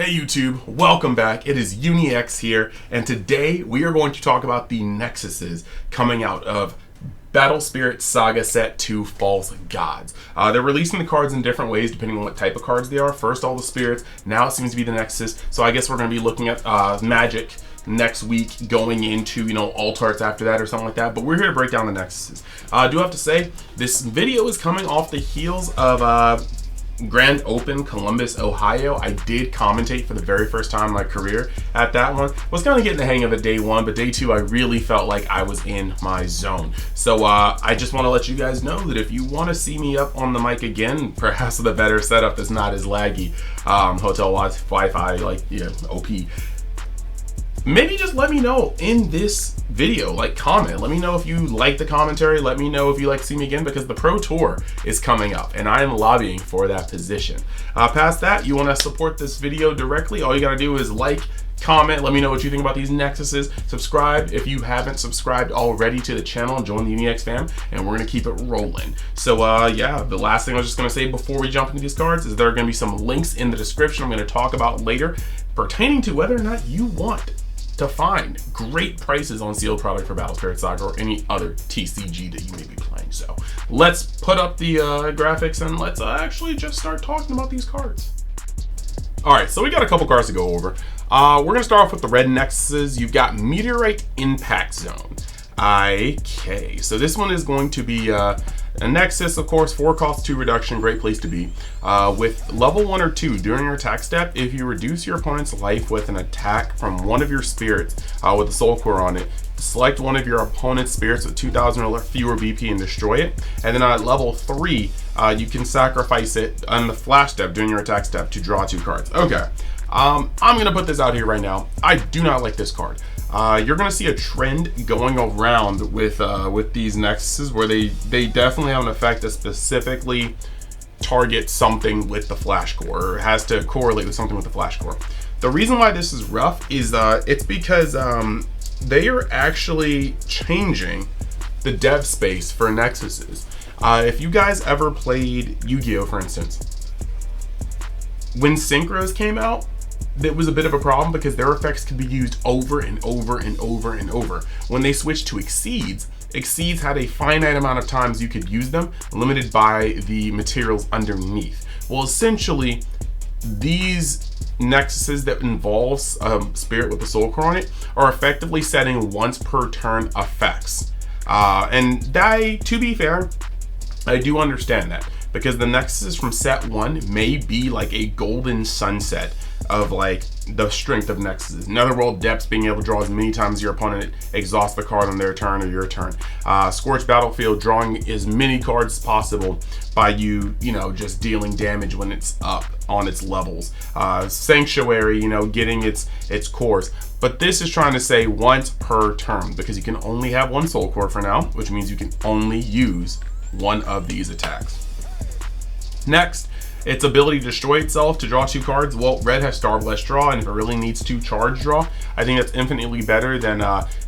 Hey YouTube, welcome back. It is UniX here, and today we are going to talk about the Nexuses coming out of Battle Spirit Saga Set 2 False Gods. They're releasing the cards in different ways depending on what type of cards they are. First all the spirits, now it seems to be the Nexus. So I guess we're going to be looking at Magic next week, going into, alt arts after that or something like that. But we're here to break down the Nexuses. I do have to say, this video is coming off the heels of Grand Open Columbus, Ohio. I did commentate for the very first time in my career at that one. Was kind of getting the hang of it day one, but day two I really felt like I was in my zone. So I just want to let you guys know that if you want to see me up on the mic again, perhaps with a better setup that's not as laggy, hotel Wi-Fi, OP, maybe just let me know in this video, comment. Let me know if you like the commentary. Let me know if you like to see me again, because the Pro Tour is coming up and I am lobbying for that position. Past that, you want to support this video directly, all you got to do is comment, let me know what you think about these Nexuses. Subscribe if you haven't subscribed already to the channel, and join the UniX fam, and we're going to keep it rolling. So yeah, the last thing I was just going to say before we jump into these cards is there are going to be some links in the description I'm going to talk about later pertaining to whether or not you want to find great prices on sealed product for Battle Spirit Saga or any other TCG that you may be playing. So let's put up the graphics and let's actually just start talking about these cards. All right, so we got a couple cards to go over. We're gonna start off with the red Nexuses. You've got Meteorite Impact Zone. Okay, so this one is going to be a Nexus, of course, 4 cost 2 reduction, great place to be. With level 1 or 2, during your attack step, if you reduce your opponent's life with an attack from one of your spirits with a soul core on it, select one of your opponent's spirits with 2,000 or fewer BP and destroy it. And then at level 3, you can sacrifice it on the flash step during your attack step to draw 2 cards. Okay, I'm gonna put this out here right now. I do not like this card. You're gonna see a trend going around with these Nexuses where they definitely have an effect that specifically targets something with the flash core, or has to correlate with something with the flash core. The reason why this is rough is it's because they are actually changing the dev space for Nexuses. If you guys ever played Yu-Gi-Oh, for instance, when Synchros came out, that was a bit of a problem because their effects could be used over and over and over and over. When they switched to Exceeds had a finite amount of times you could use them, limited by the materials underneath. Well, essentially, these Nexuses that involves spirit with the soul core on it are effectively setting once per turn effects. And to be fair, I do understand that, because the Nexuses from set 1 may be like a golden sunset of the strength of Nexuses. Netherworld Depths, being able to draw as many times as your opponent exhausts the card on their turn or your turn. Scorched Battlefield, drawing as many cards as possible by you just dealing damage when it's up on its levels. Sanctuary, getting its cores. But this is trying to say once per turn, because you can only have one soul core for now, which means you can only use one of these attacks. Next, its ability to destroy itself to draw 2 cards. Well, red has Star Blessed Draw, and if it really needs to charge draw, I think that's infinitely better than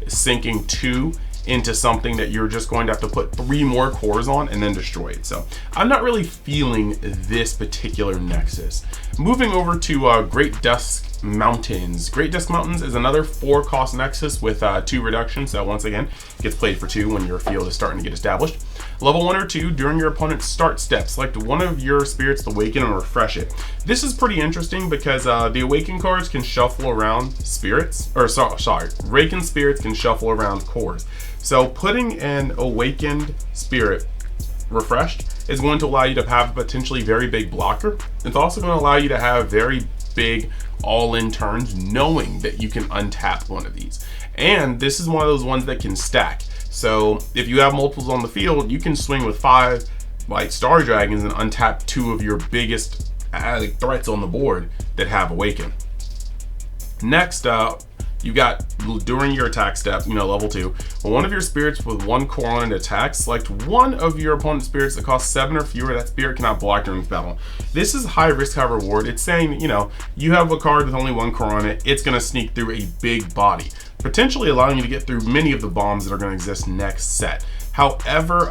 sinking 2 into something that you're just going to have to put 3 more cores on and then destroy it. So I'm not really feeling this particular Nexus. Moving over to Great Dusk Mountains. Great Dusk Mountains is another 4 cost Nexus with 2 reductions. So once again, gets played for 2 when your field is starting to get established. Level 1 or 2, during your opponent's start step, select one of your spirits to awaken and refresh it. This is pretty interesting because the awaken cards can shuffle around spirits, or sorry, awakened spirits can shuffle around cores. So putting an awakened spirit refreshed is going to allow you to have a potentially very big blocker. It's also going to allow you to have very big all-in turns, knowing that you can untap one of these. And this is one of those ones that can stack. So if you have multiples on the field, you can swing with 5 Star Dragons and untap 2 of your biggest threats on the board that have awaken. Next up, you got, during your attack step, level 2, when one of your spirits with 1 core on an attack, select one of your opponent's spirits that costs 7 or fewer. That spirit cannot block during battle. This is high risk, high reward. It's saying, you have a card with only 1 core on it, it's going to sneak through a big body, potentially allowing you to get through many of the bombs that are going to exist next set. However,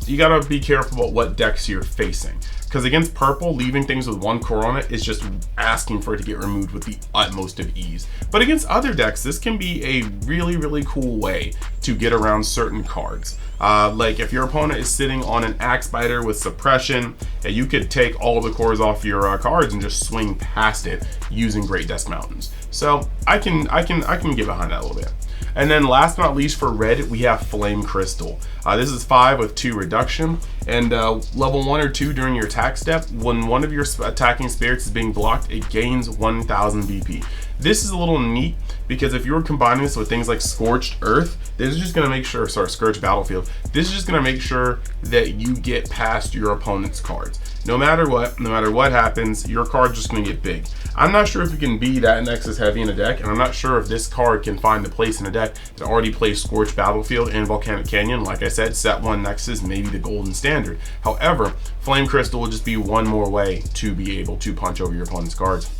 you got to be careful about what decks you're facing, because against purple, leaving things with 1 core on it is just asking for it to get removed with the utmost of ease. But against other decks, this can be a really, really cool way to get around certain cards. Like if your opponent is sitting on an Axe Biter with suppression, you could take all the cores off your cards and just swing past it using Great Desk Mountains. So I can get behind that a little bit. And then last but not least for red, we have Flame Crystal. This is 5 with 2 reduction, and level 1 or 2 during your attack step, when one of your attacking spirits is being blocked, it gains 1000 BP. This is a little neat because if you were combining this with things like Scorched Earth, this is just going to make sure, Scorched Battlefield, this is just going to make sure that you get past your opponent's cards. No matter what happens, your card's just going to get big. I'm not sure if you can be that Nexus heavy in a deck, and I'm not sure if this card can find a place in a deck that already plays Scorched Battlefield and Volcanic Canyon. Like I said, set 1 Nexus may be the golden standard. However, Flame Crystal will just be one more way to be able to punch over your opponent's cards.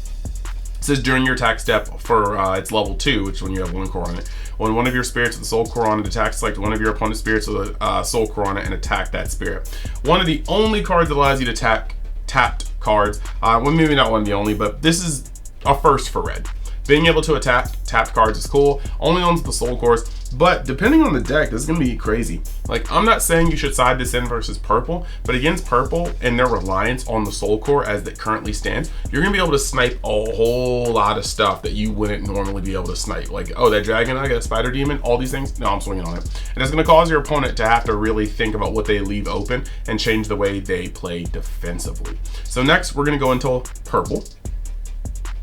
It says during your attack step for it's level 2, which is when you have 1 core on it. When one of your spirits with a soul core on it attacks, select one of your opponent's spirits with a soul core on it and attack that spirit. One of the only cards that allows you to attack tapped cards. Well, maybe not one of the only, but this is a first for red. Being able to attack tapped cards is cool. Only owns the soul cores, but depending on the deck, this is gonna be crazy. Like, I'm not saying you should side this in versus purple, but against purple and their reliance on the soul core as it currently stands, you're gonna be able to snipe a whole lot of stuff that you wouldn't normally be able to snipe. Like, oh, that dragon, I got a spider demon, all these things. No, I'm swinging on it. And it's gonna cause your opponent to have to really think about what they leave open and change the way they play defensively. So next, we're gonna go into purple.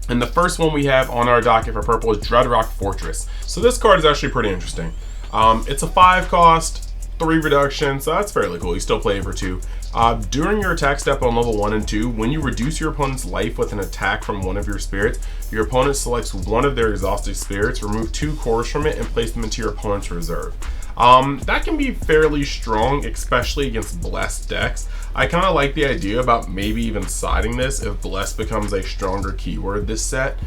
And the first one we have on our docket for purple is Dreadrock Fortress. So this card is actually pretty interesting. It's a 5 cost, 3 reduction, so that's fairly cool. You still play it for 2. During your attack step on level 1 and 2, when you reduce your opponent's life with an attack from one of your spirits, your opponent selects one of their exhausted spirits, remove 2 cores from it, and place them into your opponent's reserve. That can be fairly strong, especially against blessed decks. I kind of like the idea about maybe even siding this if blessed becomes a stronger keyword this set,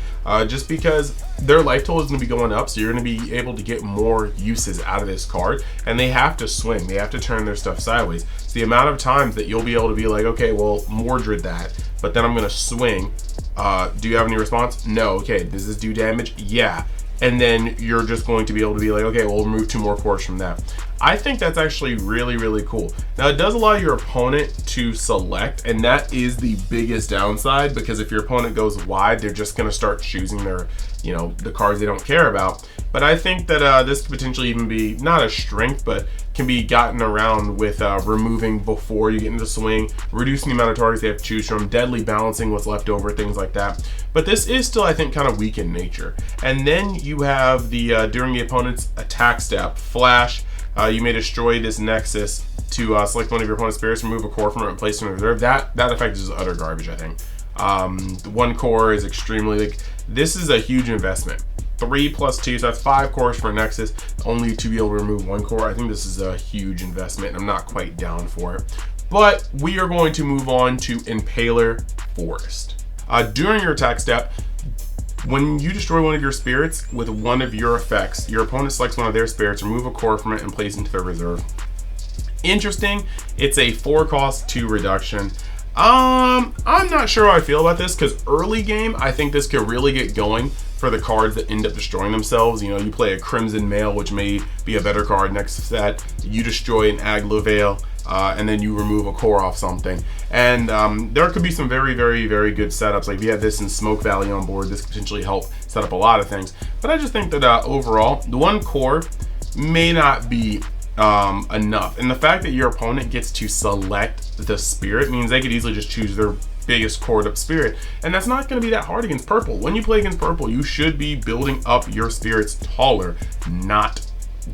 just because their life total is going to be going up, so you're going to be able to get more uses out of this card, and they have to swing, they have to turn their stuff sideways. So the amount of times that you'll be able to be like, okay, well, Mordred that, but then I'm going to swing. Do you have any response? No. Okay, does this do damage? Yeah. And then you're just going to be able to be like, okay, we'll remove 2 more cores from that. I think that's actually really, really cool. Now, it does allow your opponent to select, and that is the biggest downside, because if your opponent goes wide, they're just going to start choosing their, the cards they don't care about. But I think that this could potentially even be not a strength, but can be gotten around with removing before you get into swing, reducing the amount of targets they have to choose from, deadly balancing what's left over, things like that. But this is still, I think, kind of weak in nature. And then you have the during the opponent's attack step, flash. You may destroy this Nexus to select one of your opponent's spirits, remove a core from it, and place it in reserve. That effect is utter garbage, I think. The 1 core is extremely, this is a huge investment. 3 plus 2, so that's 5 cores for a Nexus, only to be able to remove 1 core. I think this is a huge investment, and I'm not quite down for it. But we are going to move on to Impaler Forest. During your attack step, when you destroy one of your spirits with one of your effects, your opponent selects one of their spirits, remove a core from it, and place it into their reserve. Interesting. It's a 4 cost, 2 reduction. I'm not sure how I feel about this, because early game, I think this could really get going for the cards that end up destroying themselves. You play a Crimson Mail, which may be a better card next set. You destroy an Aglovale, and then you remove a core off something. And there could be some very, very, very good setups. Like if you have this in Smoke Valley on board, this could potentially help set up a lot of things. But I just think that overall, the 1 core may not be enough. And the fact that your opponent gets to select the spirit means they could easily just choose their biggest cored up spirit, and that's not going to be that hard against purple. When you play against purple, you should be building up your spirits taller, not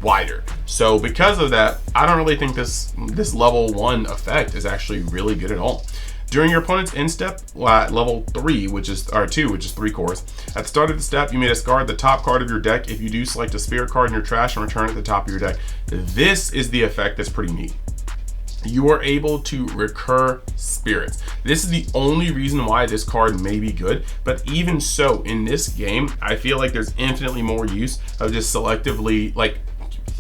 wider. So because of that, I don't really think this level 1 effect is actually really good at all. During your opponent's end step, level 3, which is 2, which is 3 cores. At the start of the step, you may discard the top card of your deck. If you do, select a spirit card in your trash and return it to the top of your deck. This is the effect that's pretty neat. You are able to recur spirits. This is the only reason why this card may be good, but even so, in this game, I feel like there's infinitely more use of just selectively,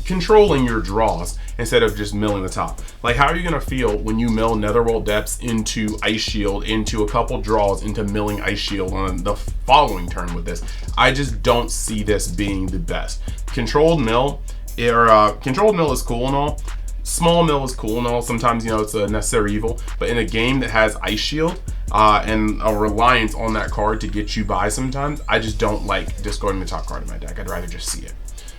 controlling your draws instead of just milling the top. Like, how are you gonna feel when you mill Netherworld Depths into Ice Shield, into a couple draws, into milling Ice Shield on the following turn with this? I just don't see this being the best. Controlled mill is cool and all. Small mill is cool and all. Sometimes, you know, it's a necessary evil. But in a game that has Ice Shield and a reliance on that card to get you by sometimes, I just don't like discarding the top card in my deck. I'd rather just see it.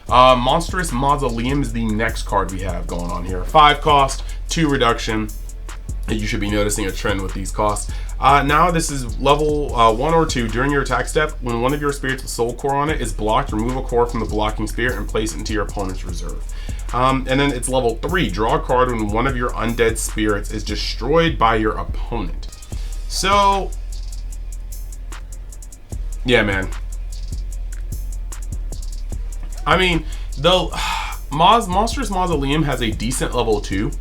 Monstrous Mausoleum is the next card we have going on here. 5 cost, 2 reduction. You should be noticing a trend with these costs. Now this is level 1 or 2. During your attack step, when one of your spirits with soul core on it is blocked, remove a core from the blocking spirit and place it into your opponent's reserve. And then it's level 3. Draw a card when one of your undead spirits is destroyed by your opponent. So, yeah, man. I mean, the Monstrous Mausoleum has a decent level 2,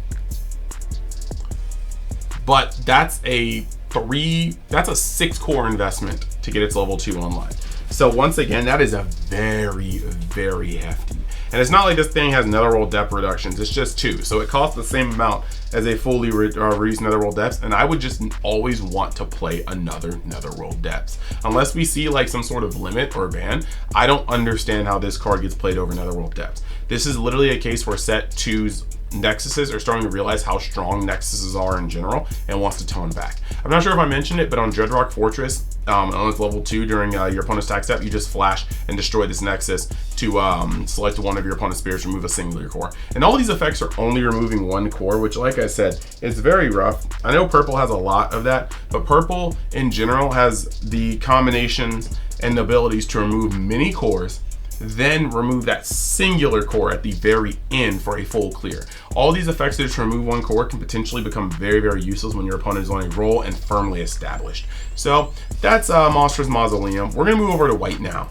but that's a 6 core investment to get its level 2 online. So once again, that is a very, very hefty. And it's not like this thing has Netherworld Depth reductions, it's just 2. So it costs the same amount as a fully reduced Netherworld Depths, and I would just always want to play another Netherworld Depths. Unless we see like some sort of limit or ban, I don't understand how this card gets played over Netherworld Depths. This is literally a case where set 2's Nexuses are starting to realize how strong Nexuses are in general and wants to tone back. I'm not sure if I mentioned it, but on Dreadrock Fortress, on its level 2 during your opponent's attack step, you just flash and destroy this Nexus to select one of your opponent's spirits, remove a singular core. And all these effects are only removing 1 core, which, like I said, is very rough. I know purple has a lot of that, but purple in general has the combinations and the abilities to remove many cores, then remove that singular core at the very end for a full clear. All these effects that remove 1 core can potentially become very, very useless when your opponent is on a roll and firmly established. So that's Monstrous Mausoleum. We're gonna move over to white now.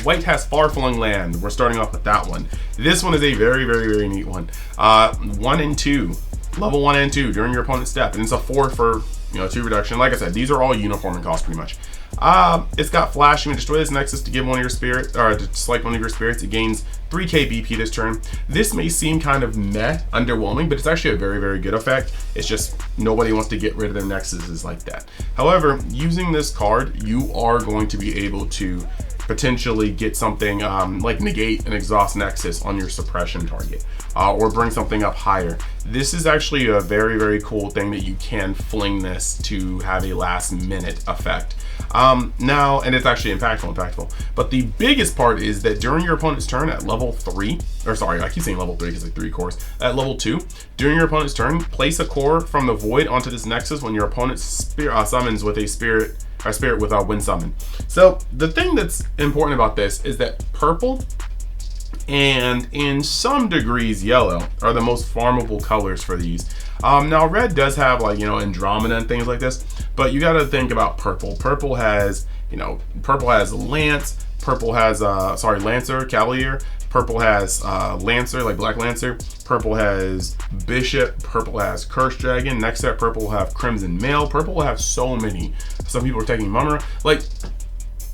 White has Far-Flung Land. We're starting off with that one. This one is a very, very, very neat one. 1 and 2, level 1 and 2 during your opponent's step, and it's a 4 for 2 reduction. Like I said, these are all uniform in cost pretty much. It's got Flash. You can destroy this Nexus to give one of your spirits, or to select one of your spirits. It gains 3k BP this turn. This may seem kind of meh, underwhelming, but it's actually a very, very good effect. It's just nobody wants to get rid of their Nexuses like that. However, using this card, you are going to be able to potentially get something like negate an exhaust Nexus on your suppression target, or bring something up higher. This is actually a very, very cool thing that you can fling this to have a last minute effect. Now, and it's actually impactful, but the biggest part is that during your opponent's turn at level 3, or sorry, I keep saying level 3 because like 3 cores, at level 2, during your opponent's turn, place a core from the void onto this Nexus when your opponent summons with a spirit with a wind summon. So the thing that's important about this is that purple and in some degrees yellow are the most farmable colors for these. Now red does have like, Andromeda and things like this, but you got to think about purple. Purple has, purple has Lance, purple has, Lancer, Cavalier, purple has Lancer, like Black Lancer, purple has Bishop, purple has Curse Dragon, next up purple will have Crimson Mail, purple will have so many. Some people are taking Mumra. Like,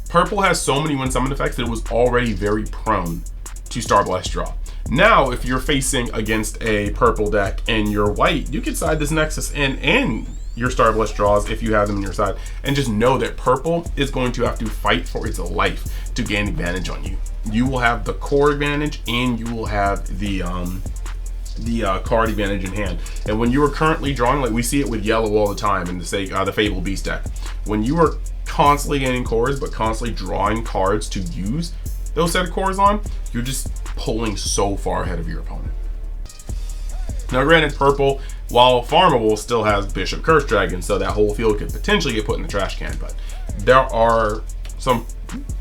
purple has so many wind summon effects that it was already very prone to Star Blast draw. Now, if you're facing against a purple deck and you're white, you can side this Nexus and your Star Blast draws if you have them on your side, and just know that purple is going to have to fight for its life to gain advantage on you. You will have the core advantage and you will have the card advantage in hand. And when you are currently drawing, like we see it with yellow all the time in the Fable Beast deck, when you are constantly gaining cores but constantly drawing cards to use those set of cores on, you're just pulling so far ahead of your opponent. Now granted, purple, while farmable, still has Bishop Curse Dragon, so that whole field could potentially get put in the trash can, but there are some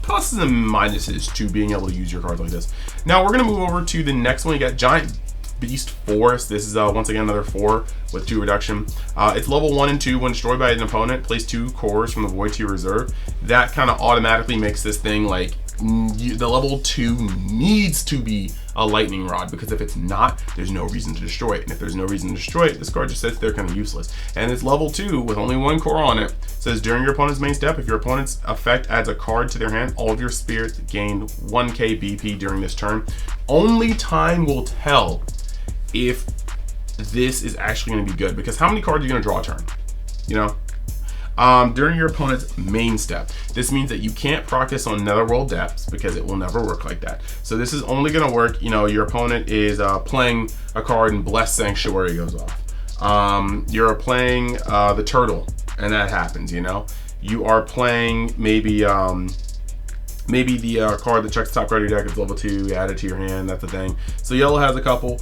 pluses and minuses to being able to use your cards like this. Now we're going to move over to the next one. You got Giant Beast Forest. This is once again another 4 with 2 reduction. It's level 1 and 2. When destroyed by an opponent, place 2 cores from the void to your reserve. That kind of automatically makes this thing like the level 2 needs to be a lightning rod, because if it's not, there's no reason to destroy it. And if there's no reason to destroy it, this card just sits there kind of useless. And it's level 2 with only 1 core on it. It says during your opponent's main step, if your opponent's effect adds a card to their hand, all of your spirits gain 1k BP during this turn. Only time will tell if this is actually going to be good, because how many cards are you going to draw a turn? You know? During your opponent's main step, this means that you can't practice on Netherworld Depths, because it will never work like that. So this is only going to work, you know, your opponent is playing a card and Blessed Sanctuary goes off. You're playing the Turtle, and that happens, you know. You are playing maybe the card that checks the top card of your deck is level 2, you add it to your hand, that's the thing. So yellow has a couple.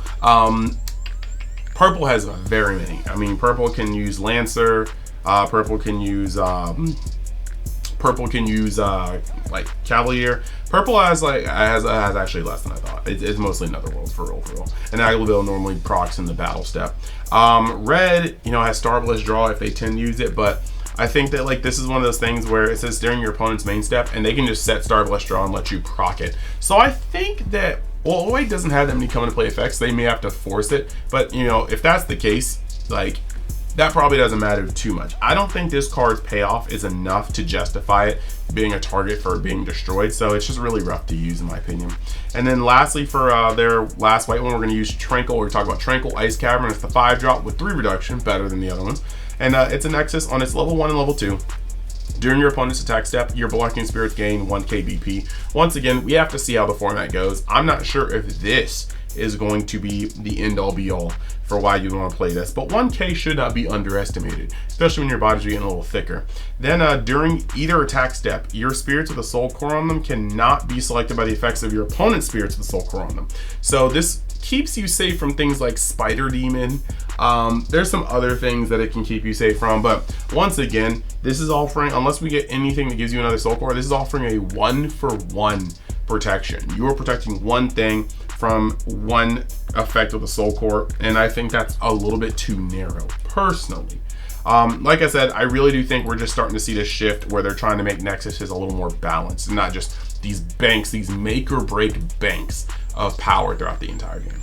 Purple has very many. I mean, purple can use Lancer. Purple can use like Cavalier. Purple has actually less than I thought. It's mostly Netherworld for real. And Aglaville normally procs in the battle step. Red, you know, has Starbless Draw if they tend to use it, but I think that like this is one of those things where it says during your opponent's main step, and they can just set Starbless Draw and let you proc it. So I think that, well, Oi doesn't have that many come into play effects. They may have to force it, but you know, if that's the case, like, that probably doesn't matter too much. I don't think this card's payoff is enough to justify it being a target for being destroyed, so it's just really rough to use in my opinion. And then lastly, for their last white one, we're going to use Tranquil. We're going to talk about Tranquil Ice Cavern. It's the 5-drop with 3 reduction, better than the other ones. And it's a Nexus on its level 1 and level 2. During your opponent's attack step, your blocking spirits gain 1k BP. Once again, we have to see how the format goes. I'm not sure if this is going to be the end-all be-all for why you want to play this, but 1k should not be underestimated, especially when your bodies are getting a little thicker. Then during either attack step, your spirits with a soul core on them cannot be selected by the effects of your opponent's spirits with a soul core on them. So this keeps you safe from things like Spider Demon. There's some other things that it can keep you safe from, but once again, this is offering, unless we get anything that gives you another soul core, this is offering a 1-for-1 protection. You are protecting one thing from one effect with a soul core, and I think that's a little bit too narrow personally. Like I said, I really do think we're just starting to see this shift where they're trying to make Nexuses a little more balanced and not just these banks, these make or break banks of power throughout the entire game.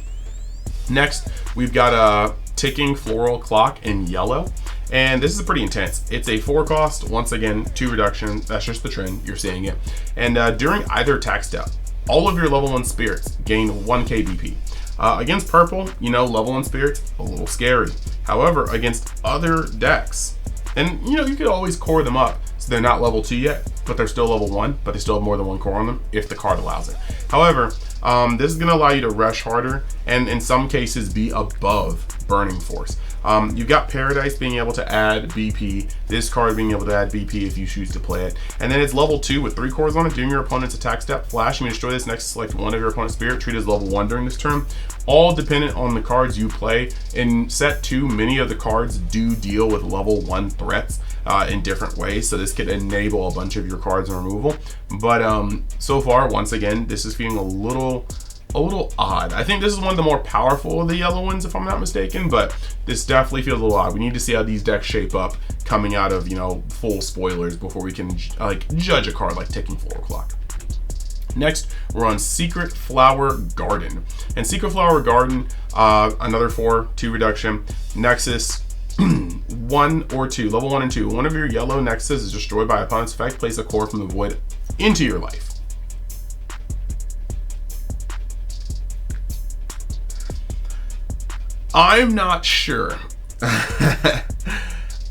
Next, we've got a ticking floral clock in yellow, and this is pretty intense. It's a 4 cost, once again 2 reduction. That's just the trend, you're seeing it. And during either attack step, all of your level 1 spirits gain 1k BP. Against purple, you know, level 1 spirits, a little scary. However, against other decks, and you know, you could always core them up so they're not level 2 yet, but they're still level 1, but they still have more than 1 core on them if the card allows it. However, this is going to allow you to rush harder and in some cases be above Burning Force. You've got Paradise being able to add BP, this card being able to add BP if you choose to play it. And then it's level 2 with 3 cores on it. During your opponent's attack step, flash, you may destroy this next to select one of your opponent's spirit, treat as level 1 during this turn. All dependent on the cards you play. In set 2, many of the cards do deal with level 1 threats in different ways, so this could enable a bunch of your cards in removal. But so far, once again, this is feeling a little odd. I think this is one of the more powerful of the yellow ones, if I'm not mistaken, but this definitely feels a little odd. We need to see how these decks shape up coming out of, you know, full spoilers before we can like judge a card like Ticking Floral Clock. Next, we're on Secret Flower Garden. And Secret Flower Garden, another 4, 2 reduction, Nexus, 1 or 2, level 1 and 2. One of your yellow Nexus is destroyed by opponent's effect. Place a core from the void into your life. I'm not sure.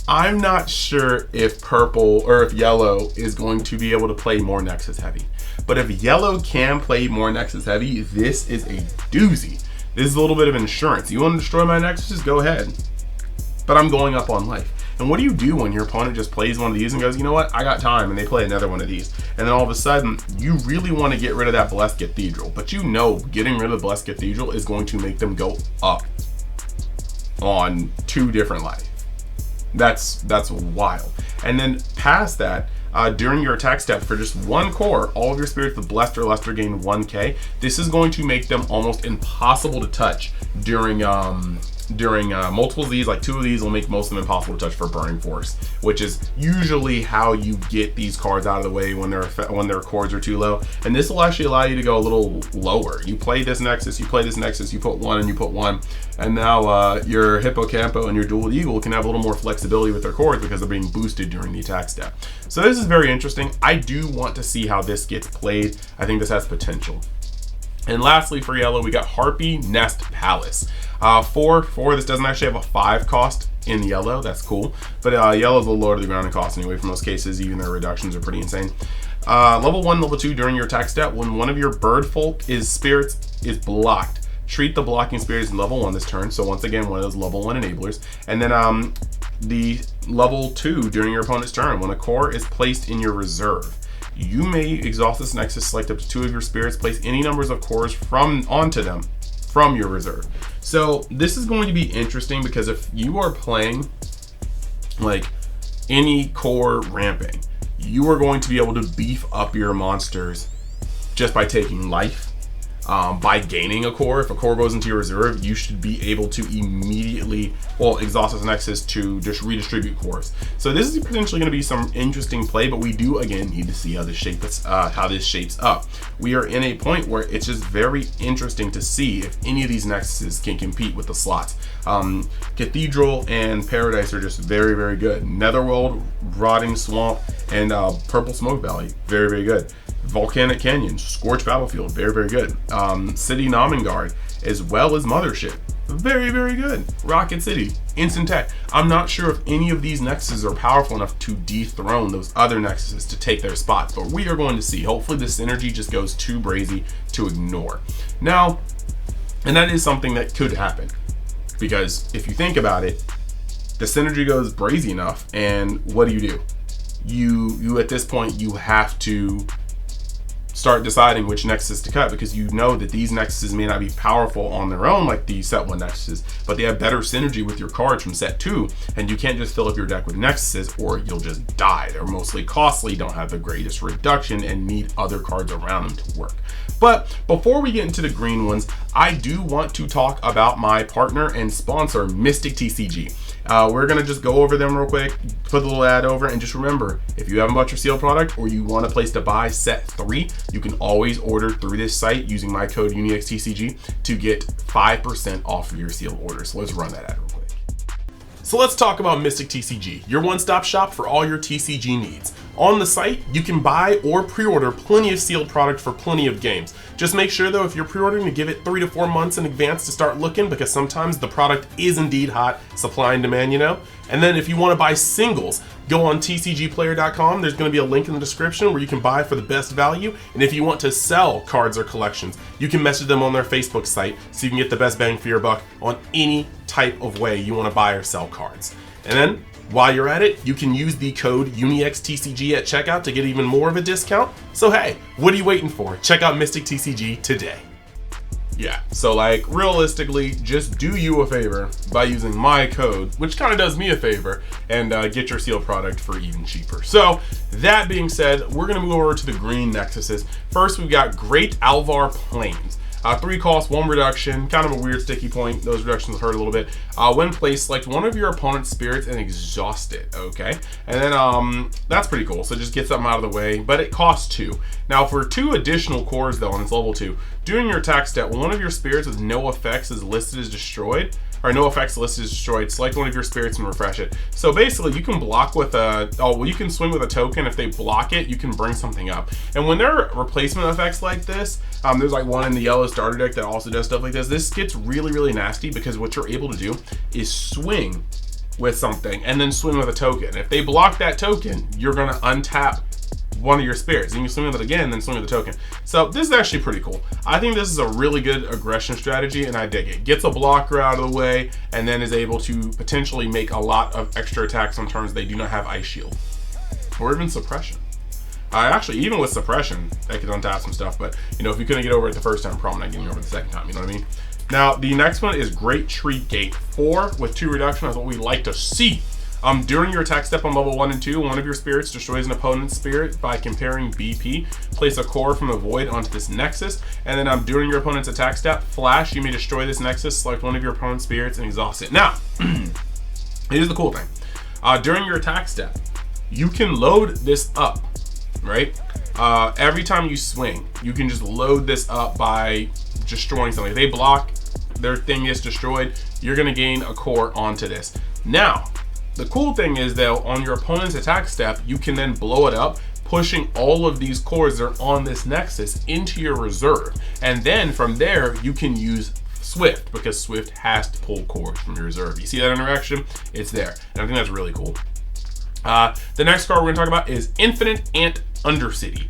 I'm not sure if purple or if yellow is going to be able to play more Nexus heavy. But if yellow can play more Nexus heavy, this is a doozy. This is a little bit of insurance. You want to destroy my Nexuses? Go ahead. But I'm going up on life. And what do you do when your opponent just plays one of these and goes, you know what, I got time, and they play another one of these. And then all of a sudden, you really want to get rid of that Blessed Cathedral. But you know getting rid of the Blessed Cathedral is going to make them go up on 2 different lives. That's wild. And then past that, during your attack step for just 1 core, all of your spirits with Blessed or Lesser gain 1k. This is going to make them almost impossible to touch during during multiple of these, like 2 of these will make most of them impossible to touch for Burning Force, which is usually how you get these cards out of the way when their cords are too low. And this will actually allow you to go a little lower. You play this Nexus, you put 1 and you put 1, and now your Hippocampo and your Dual Eagle can have a little more flexibility with their cords because they're being boosted during the attack step. So this is very interesting. I do want to see how this gets played. I think this has potential. And lastly, for yellow, we got Harpy Nest Palace. 4, this doesn't actually have a 5 cost in yellow. That's cool. But yellow is a little lower to the ground in cost anyway for most cases. Even their reductions are pretty insane. Level 1, level 2, during your attack step, when one of your bird folk spirits is blocked, treat the blocking spirit as level 1 this turn. So once again, one of those level 1 enablers. And then the level 2, during your opponent's turn, when a core is placed in your reserve, you may exhaust this Nexus, select up to 2 of your spirits, place any numbers of cores onto them from your reserve. So this is going to be interesting because if you are playing like any core ramping, you are going to be able to beef up your monsters just by taking life. By gaining a core. If a core goes into your reserve, you should be able to immediately, exhaust this Nexus to just redistribute cores. So this is potentially going to be some interesting play, but we do again need to see how this shapes up. We are in a point where it's just very interesting to see if any of these Nexuses can compete with the slots. Cathedral and Paradise are just very, very good. Netherworld, Rotting Swamp, and Purple Smoke Valley, very, very good. Volcanic Canyon, Scorched Battlefield, very, very good. City Namengard, as well as Mothership, very, very good. Rocket City, Instant Tech. I'm not sure if any of these Nexuses are powerful enough to dethrone those other Nexuses to take their spots, but we are going to see. Hopefully the synergy just goes too brazy to ignore. Now, and that is something that could happen, because if you think about it, the synergy goes brazy enough, and what do? You at this point, you have to start deciding which Nexus to cut, because you know that these Nexuses may not be powerful on their own like the set 1 Nexuses, but they have better synergy with your cards from set 2, and you can't just fill up your deck with Nexuses or you'll just die. They're mostly costly, don't have the greatest reduction, and need other cards around them to work. But before we get into the green ones, I do want to talk about my partner and sponsor, Mystic TCG. We're gonna just go over them real quick, put a little ad over, and just remember, if you haven't bought your sealed product or you want a place to buy set 3, you can always order through this site using my code UNIXTCG to get 5% off of your sealed order. So let's run that ad real quick. So let's talk about Mystic TCG, your one-stop shop for all your TCG needs. On the site, you can buy or pre-order plenty of sealed product for plenty of games. Just make sure though, if you're pre-ordering, to give it 3 to 4 months in advance to start looking, because sometimes the product is indeed hot, supply and demand, you know? And then if you want to buy singles, go on tcgplayer.com. There's going to be a link in the description where you can buy for the best value. And if you want to sell cards or collections, you can message them on their Facebook site so you can get the best bang for your buck on any type of way you want to buy or sell cards. And then while you're at it, you can use the code UNIXTCG at checkout to get even more of a discount. So hey, what are you waiting for? Check out Mystic TCG today. Yeah, so like realistically, just do you a favor by using my code, which kind of does me a favor, and get your sealed product for even cheaper. So that being said, we're gonna move over to the green Nexuses. First, we've got Great Alvar Plains. 3 cost, 1 reduction, kind of a weird sticky point. Those reductions hurt a little bit. When placed, select one of your opponent's spirits and exhaust it, okay? And then that's pretty cool. So just get something out of the way, but it costs 2. Now for 2 additional cores though, and it's level 2, during your attack step, when one of your spirits with no effects is listed as destroyed, or no effects listed as destroyed, select one of your spirits and refresh it. So basically you can block with you can swing with a token. If they block it, you can bring something up. And when there are replacement effects like this, there's like one in the yellow starter deck that also does stuff like this. This gets really, really nasty because what you're able to do is swing with something and then swing with a token. If they block that token, you're gonna untap one of your spirits, and you swing with it again, then swing with the token. So this is actually pretty cool. I think this is a really good aggression strategy, and I dig it. Gets a blocker out of the way, and then is able to potentially make a lot of extra attacks on turns they do not have Ice Shield, or even Suppression. Actually, even with Suppression, they could untap some stuff, but you know, if you couldn't get over it the first time, probably not getting over it the second time, you know what I mean? Now, the next one is Great Tree Gate. 4 with 2 reduction is what we like to see. During your attack step on level 1 and 2, one of your spirits destroys an opponent's spirit by comparing BP. Place a core from the void onto this Nexus. And then during your opponent's attack step, flash, you may destroy this Nexus, select one of your opponent's spirits, and exhaust it. Now, here's the cool thing. During your attack step, you can load this up, right? Every time you swing, you can just load this up by destroying something. If they block, their thing is destroyed, you're going to gain a core onto this. Now, the cool thing is that on your opponent's attack step, you can then blow it up, pushing all of these cores that are on this Nexus into your reserve. And then from there, you can use Swift, because Swift has to pull cores from your reserve. You see that interaction? It's there. And I think that's really cool. The next card we're going to talk about is Infinite Ant Undercity.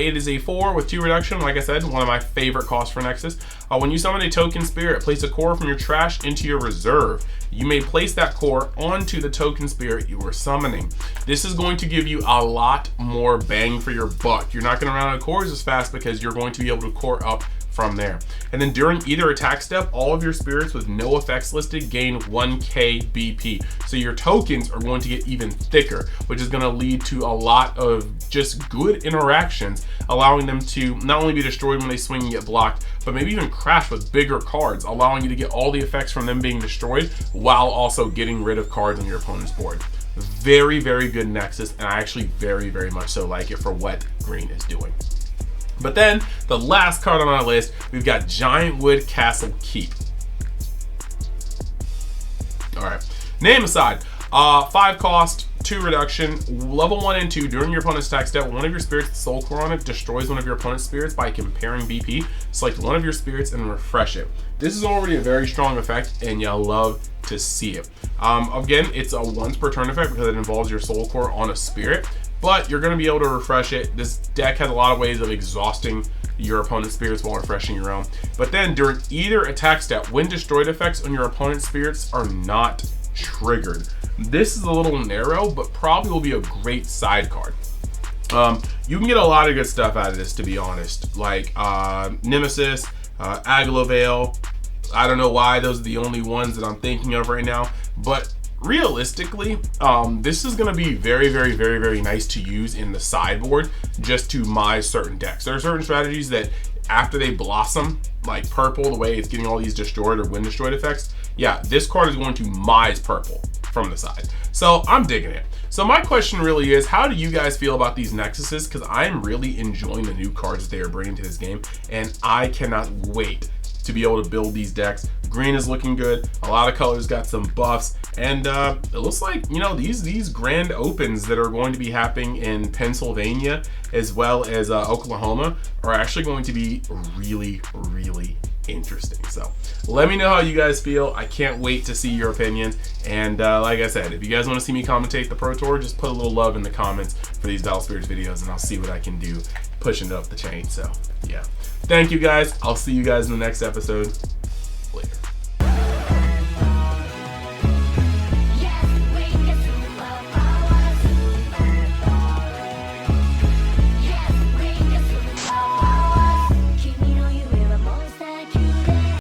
It is a 4 with 2 reduction. Like I said, one of my favorite costs for Nexus. When you summon a token spirit, place a core from your trash into your reserve. You may place that core onto the token spirit you are summoning. This is going to give you a lot more bang for your buck. You're not going to run out of cores as fast because you're going to be able to core up from there. And then during either attack step, all of your spirits with no effects listed gain 1k BP. So your tokens are going to get even thicker, which is going to lead to a lot of just good interactions, allowing them to not only be destroyed when they swing and get blocked, but maybe even crash with bigger cards, allowing you to get all the effects from them being destroyed while also getting rid of cards on your opponent's board. Very, very good Nexus, and I actually very, very much so like it for what green is doing. But then, the last card on our list, we've got Giant Wood Castle Keep. Alright, name aside, 5 cost, 2 reduction, level 1 and 2, during your opponent's attack step, one of your spirits with soul core on it destroys one of your opponent's spirits by comparing BP. Select one of your spirits and refresh it. This is already a very strong effect, and you'll love to see it. Again, it's a once per turn effect because it involves your soul core on a spirit, but you're going to be able to refresh it. This deck has a lot of ways of exhausting your opponent's spirits while refreshing your own. But then during either attack step, when destroyed effects on your opponent's spirits are not triggered. This is a little narrow, but probably will be a great side card. You can get a lot of good stuff out of this, to be honest, like Nemesis, Aglovale. I don't know why those are the only ones that I'm thinking of right now, but realistically, this is going to be very, very, very, very nice to use in the sideboard just to mise certain decks. There are certain strategies that after they blossom, like purple, the way it's getting all these destroyed or wind destroyed effects, yeah, this card is going to mise purple from the side. So I'm digging it. So my question really is, how do you guys feel about these Nexuses? Because I'm really enjoying the new cards that they are bringing to this game, and I cannot wait to be able to build these decks. Green is looking good. A lot of colors got some buffs, and it looks like, you know, these grand opens that are going to be happening in Pennsylvania as well as Oklahoma are actually going to be really, really interesting. So let me know how you guys feel. I can't wait to see your opinions. And like I said, if you guys want to see me commentate the Pro Tour, just put a little love in the comments for these Battle Spirits videos, and I'll see what I can do pushing it up the chain. So yeah, thank you guys. I'll see you guys in the next episode.